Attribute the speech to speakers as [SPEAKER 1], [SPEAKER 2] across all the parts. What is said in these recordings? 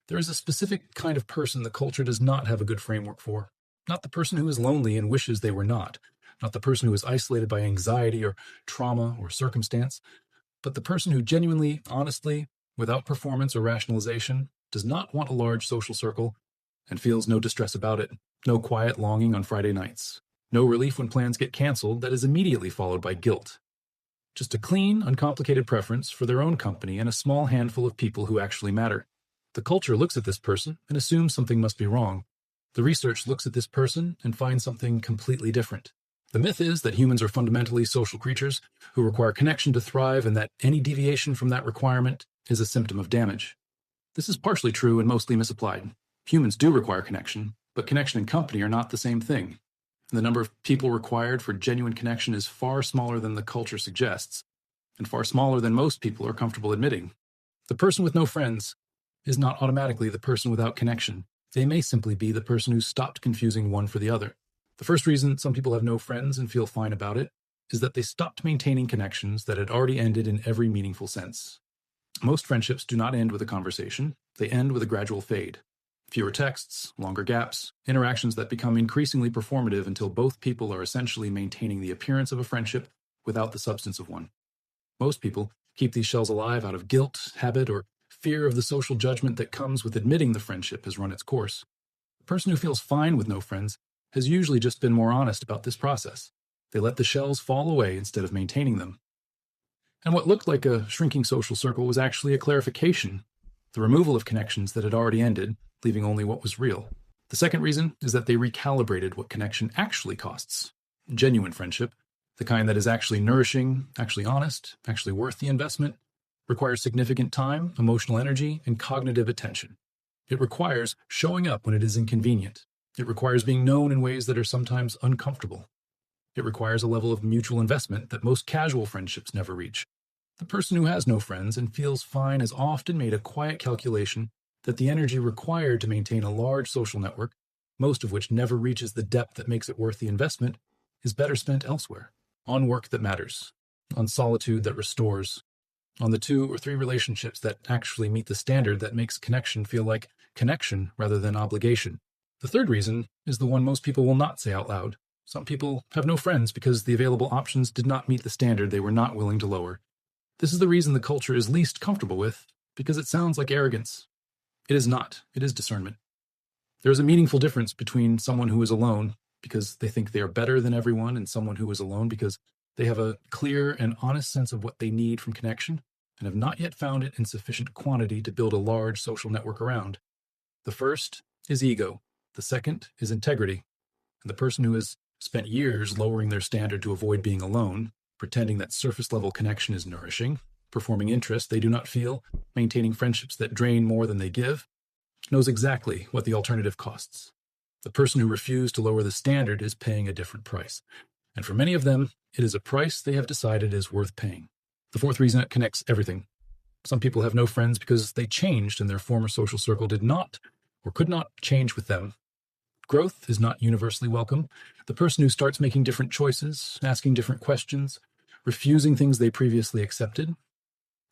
[SPEAKER 1] There is a specific kind of person the culture does not have a good framework for. Not the person who is lonely and wishes they were not. Not the person who is isolated by anxiety or trauma or circumstance. But the person who genuinely, honestly, without performance or rationalization, does not want a large social circle and feels no distress about it. No quiet longing on Friday nights. No relief when plans get canceled that is immediately followed by guilt. Just a clean, uncomplicated preference for their own company and a small handful of people who actually matter. The culture looks at this person and assumes something must be wrong. The research looks at this person and finds something completely different. The myth is that humans are fundamentally social creatures who require connection to thrive, and that any deviation from that requirement is a symptom of damage. This is partially true and mostly misapplied. Humans do require connection, but connection and company are not the same thing. And the number of people required for genuine connection is far smaller than the culture suggests, and far smaller than most people are comfortable admitting. The person with no friends is not automatically the person without connection. They may simply be the person who stopped confusing one for the other. The first reason some people have no friends and feel fine about it is that they stopped maintaining connections that had already ended in every meaningful sense. Most friendships do not end with a conversation. They end with a gradual fade. Fewer texts, longer gaps, interactions that become increasingly performative until both people are essentially maintaining the appearance of a friendship without the substance of one. Most people keep these shells alive out of guilt, habit, or fear of the social judgment that comes with admitting the friendship has run its course. The person who feels fine with no friends has usually just been more honest about this process. They let the shells fall away instead of maintaining them. And what looked like a shrinking social circle was actually a clarification, the removal of connections that had already ended, leaving only what was real. The second reason is that they recalibrated what connection actually costs. Genuine friendship, the kind that is actually nourishing, actually honest, actually worth the investment, requires significant time, emotional energy, and cognitive attention. It requires showing up when it is inconvenient. It requires being known in ways that are sometimes uncomfortable. It requires a level of mutual investment that most casual friendships never reach. The person who has no friends and feels fine has often made a quiet calculation that the energy required to maintain a large social network, most of which never reaches the depth that makes it worth the investment, is better spent elsewhere, on work that matters, on solitude that restores, on the 2 or 3 relationships that actually meet the standard that makes connection feel like connection rather than obligation. The third reason is the one most people will not say out loud. Some people have no friends because the available options did not meet the standard they were not willing to lower. This is the reason the culture is least comfortable with, because it sounds like arrogance. It is not. It is discernment. There is a meaningful difference between someone who is alone because they think they are better than everyone and someone who is alone because they have a clear and honest sense of what they need from connection and have not yet found it in sufficient quantity to build a large social network around. The first is ego. The second is integrity. And the person who has spent years lowering their standard to avoid being alone, pretending that surface-level connection is nourishing, performing interests they do not feel, maintaining friendships that drain more than they give, knows exactly what the alternative costs. The person who refused to lower the standard is paying a different price. And for many of them, it is a price they have decided is worth paying. The fourth reason connects everything. Some people have no friends because they changed and their former social circle did not or could not change with them. Growth is not universally welcome. The person who starts making different choices, asking different questions, refusing things they previously accepted,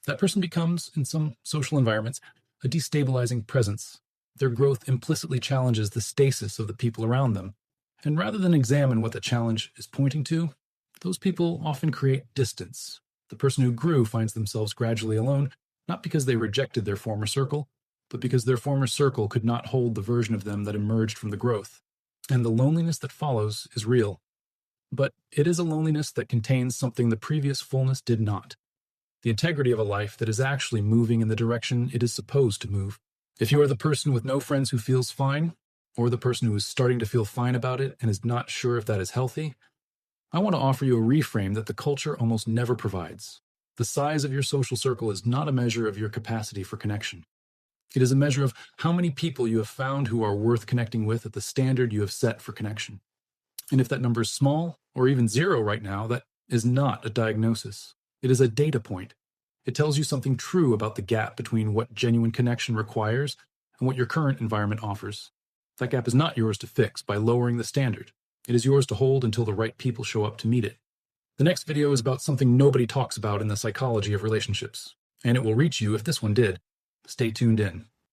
[SPEAKER 1] that person becomes, in some social environments, a destabilizing presence. Their growth implicitly challenges the stasis of the people around them. And rather than examine what the challenge is pointing to, those people often create distance. The person who grew finds themselves gradually alone, not because they rejected their former circle, but because their former circle could not hold the version of them that emerged from the growth. And the loneliness that follows is real. But it is a loneliness that contains something the previous fullness did not. The integrity of a life that is actually moving in the direction it is supposed to move. If you are the person with no friends who feels fine, or the person who is starting to feel fine about it and is not sure if that is healthy, I want to offer you a reframe that the culture almost never provides. The size of your social circle is not a measure of your capacity for connection. It is a measure of how many people you have found who are worth connecting with at the standard you have set for connection. And if that number is small, or even 0 right now, that is not a diagnosis. It is a data point. It tells you something true about the gap between what genuine connection requires and what your current environment offers. That gap is not yours to fix by lowering the standard. It is yours to hold until the right people show up to meet it. The next video is about something nobody talks about in the psychology of relationships, and it will reach you if this one did. Stay tuned in.